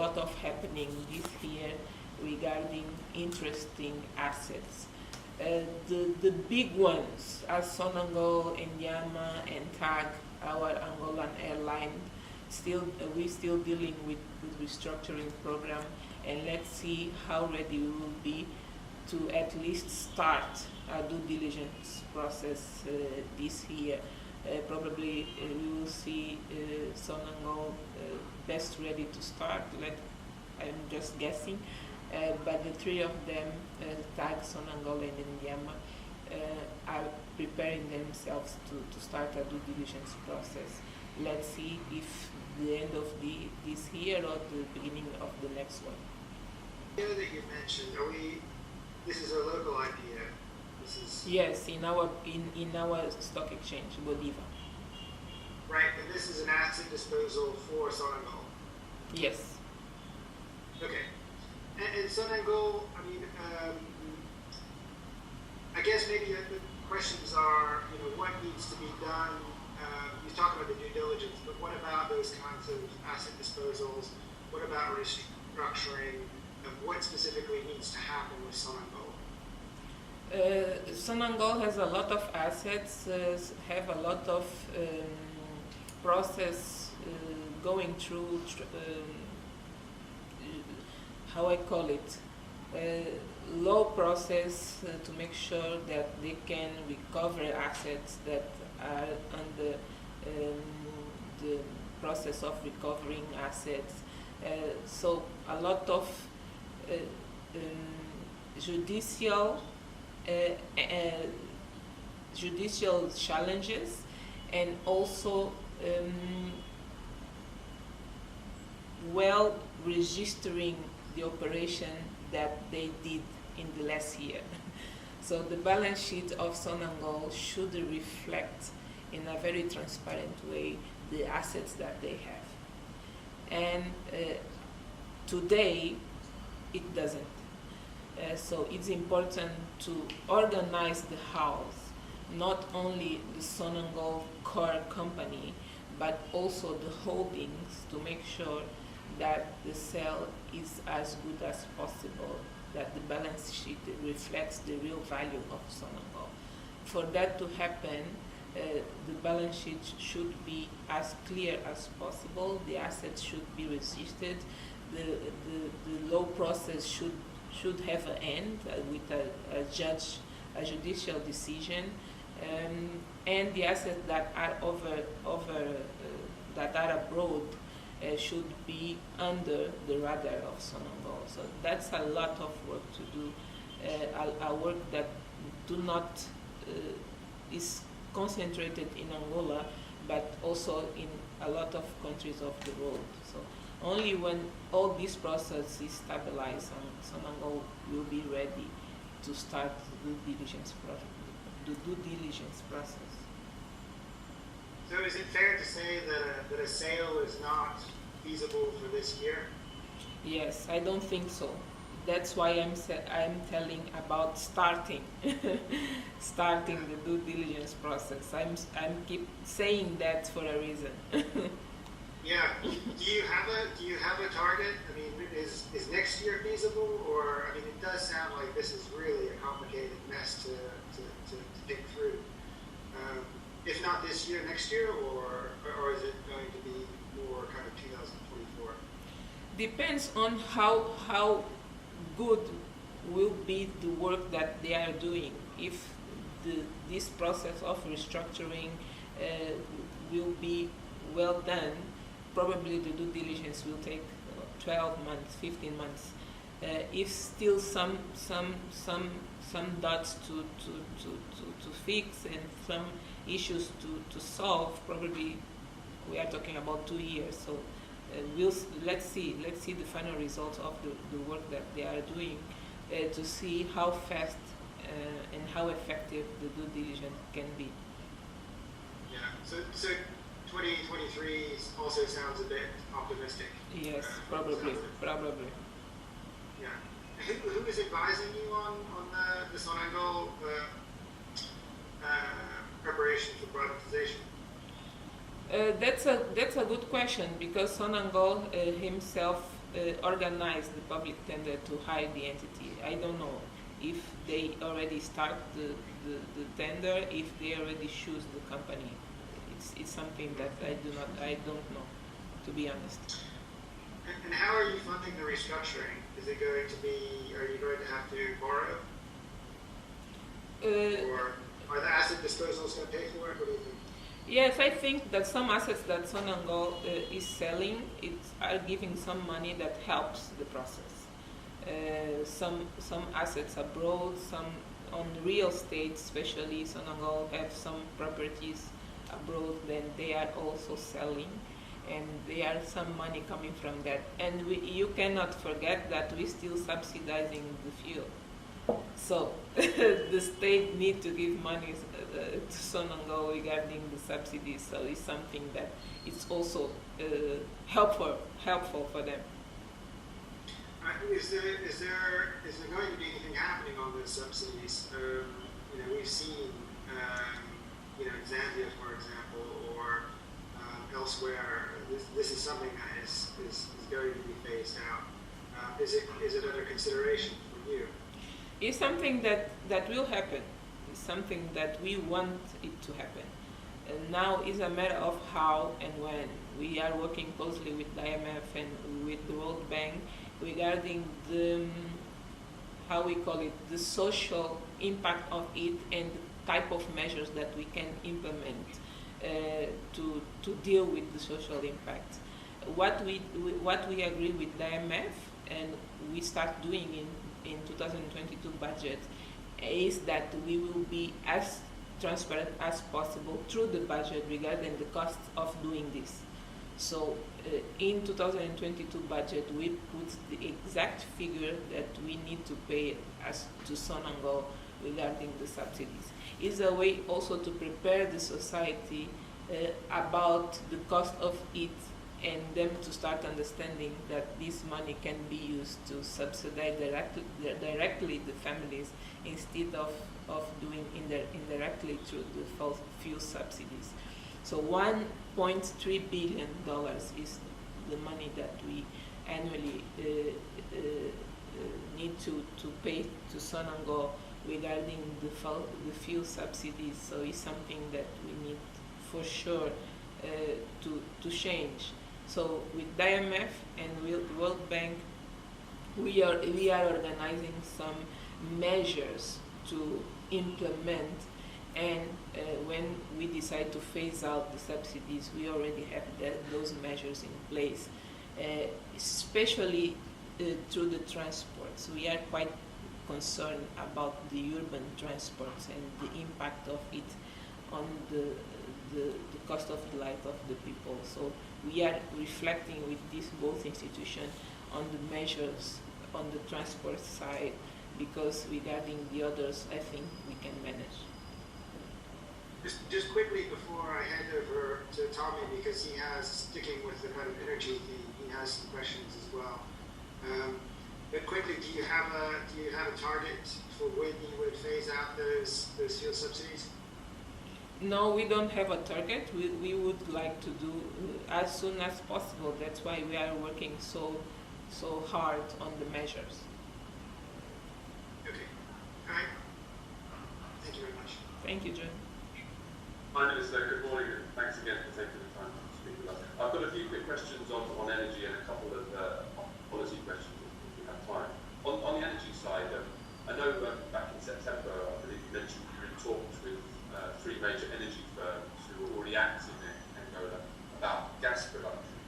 lot of happening this year regarding interesting assets. The big ones are Sonangol, Enyama, and TAG, our Angolan airline. We're still dealing with restructuring program, and let's see how ready we will be to at least start our due diligence process this year. Probably we will see Sonangol best ready to start. I'm just guessing, but the three of them, TAG, Sonangol, and Enyama, are preparing themselves to start a due diligence process. Let's see if the end of this year or the beginning of the next one. The that you mentioned, this is a local IPO. Yes, in our stock exchange, Bolivar. Right, and this is an asset disposal for Sonangol. Yes. Okay, and Sonangol, I guess maybe the questions are, what needs to be done. You talk about the due diligence, but what about those kinds of asset disposals? What about restructuring? And what specifically needs to happen with Sonangol? Sonangol has a lot of assets, have a lot of process going through, how I call it, law process to make sure that they can recover assets that are under the process of recovering assets. So a lot of judicial challenges, and also well registering the operation that they did in the last year. So the balance sheet of Sonangol should reflect in a very transparent way the assets that they have. And today it doesn't. So it's important to organize the house, not only the Sonangol core company, but also the holdings, to make sure that the sale is as good as possible, that the balance sheet reflects the real value of Sonangol. For that to happen, the balance sheet should be as clear as possible, the assets should be registered, the law process should have an end with a judicial decision, and the assets that are that are abroad should be under the radar of Sonangol. So that's a lot of work to do, a work that is concentrated in Angola, but also in a lot of countries of the world. So only when all this process is stabilized, Sonangol will be ready to start the due diligence process. So is it fair to say that a sale is not feasible for this year? Yes, I don't think so. That's why I'm telling about starting the due diligence process. I'm keep saying that for a reason. Yeah. Do you have a target? I mean, is next year feasible? Or it does sound like this is really a complicated mess to dig through. If not this year, next year, or is it going to be more kind of 2024? Depends on how good will be the work that they are doing. If this process of restructuring will be well done, probably the due diligence will take 12 months, 15 months. If still some dots to fix and some issues to solve, probably we are talking about 2 years. So let's see the final results of the work that they are doing to see how fast and how effective the due diligence can be. Yeah. So 2023 also sounds a bit optimistic. Yes, probably. Yeah. Who is advising you on the Sonangol preparation for privatization? That's a good question, because Sonangol himself organized the public tender to hire the entity. I don't know if they already start the tender, if they already choose the company. It's something that I don't know, to be honest. And how are you funding the restructuring? Is it going to be, are you going to have to borrow? Or are the asset disposals going to pay for it? What do you think? Yes, I think that some assets that Sonangol is selling are giving some money that helps the process. Some assets abroad, some on real estate, especially Sonangol have some properties abroad, then they are also selling, and there are some money coming from that. And you cannot forget that we're still subsidizing the fuel. So the state need to give money to Sonangol regarding the subsidies. So it's something that it's also helpful for them. Is there going to be anything happening on the subsidies? We've seen, in Zambia, for example, or elsewhere. This is something that is going to be phased out. Is it under consideration for you? It's something that will happen. It's something that we want it to happen. And now is a matter of how and when. We are working closely with the IMF and with the World Bank regarding the, how we call it, the social impact of it and the type of measures that we can implement to deal with the social impact. What we agree with the IMF and we start doing in 2022 budget is that we will be as transparent as possible through the budget regarding the costs of doing this. So in 2022 budget, we put the exact figure that we need to pay as to Sonangol regarding the subsidies. It's a way also to prepare the society about the cost of it, and them to start understanding that this money can be used to subsidize directly the families instead of doing indirectly through the fuel subsidies. So $1.3 billion is the money that we annually need to pay to Sonangol regarding the fuel subsidies. So it's something that we need for sure to change. So with the IMF and World Bank, we are organizing some measures to implement, and when we decide to phase out the subsidies, we already have those measures in place, especially through the transports. We are quite concerned about the urban transports and the impact of it on the cost of the life of the people. So we are reflecting with these both institutions on the measures on the transport side, because regarding the others, I think we can manage. Just quickly before I hand over to Tommy, because he has, sticking with the kind of energy theme, he has some questions as well. But quickly, do you have a target for when you would phase out those fuel subsidies? No, we don't have a target. We would like to do as soon as possible. That's why we are working so hard on the measures. Okay. All right. Thank you very much. Thank you, John. Hi, Minister. Good morning, and thanks again for taking the time to speak with us. I've got a few quick questions on energy and a couple of policy questions if we have time. On the energy side, I know back in September, I believe you mentioned you were in talks with three major energy firms who are already active in Angola about gas production.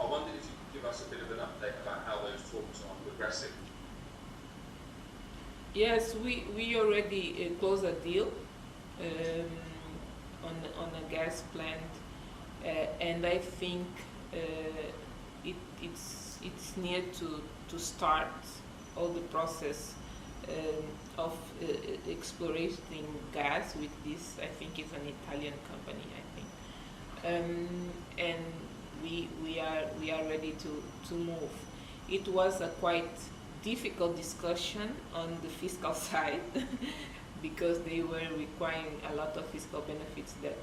I wondered if you could give us a bit of an update about how those talks are progressing. Yes, we already closed a deal on a gas plant, and I think it's near to start all the process of exploring gas with this. I think it's an Italian company, I think, and we are ready to move. It was a quite difficult discussion on the fiscal side because they were requiring a lot of fiscal benefits that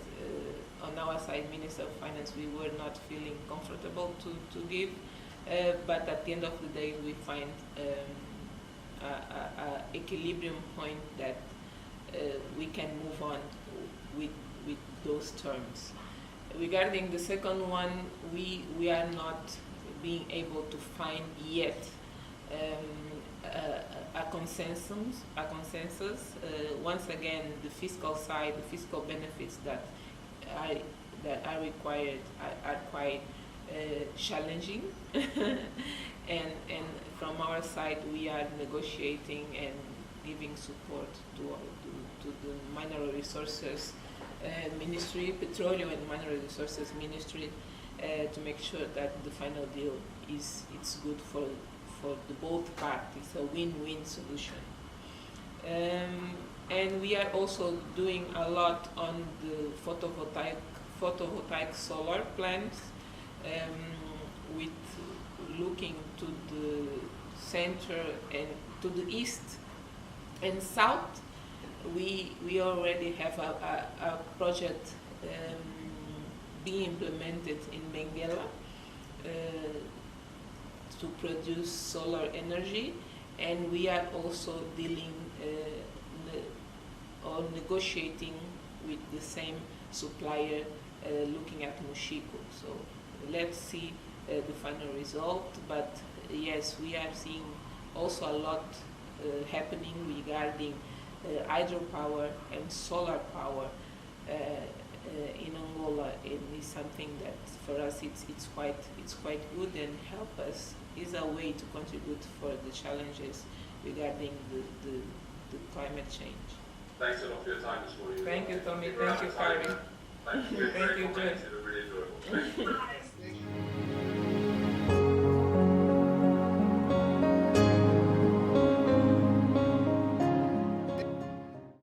on our side, Minister of Finance, we were not feeling comfortable to give. but at the end of the day we find a equilibrium point that we can move on with those terms. Regarding the second one, we are not being able to find yet a consensus. Once again, the fiscal side, the fiscal benefits that are required are quite challenging, and from our side we are negotiating and giving support to the mineral resources ministry, petroleum and mineral resources ministry, to make sure that the final deal it's good for the both parties, a win-win solution. And we are also doing a lot on the photovoltaic solar plants, with looking to the center and to the east and south. We already have a project being implemented in Benguela to produce solar energy, and we are also dealing or negotiating with the same supplier, looking at Mochico. So let's see the final result, but yes, we are seeing also a lot happening regarding hydropower and solar power in Angola. It is something that for us it's quite good and help us, is a way to contribute for the challenges regarding the climate change. Thanks a lot for your time this morning. Thank you, Tommy. Thank you, Karen. Thank you. Thank you, Joy. Really enjoyable.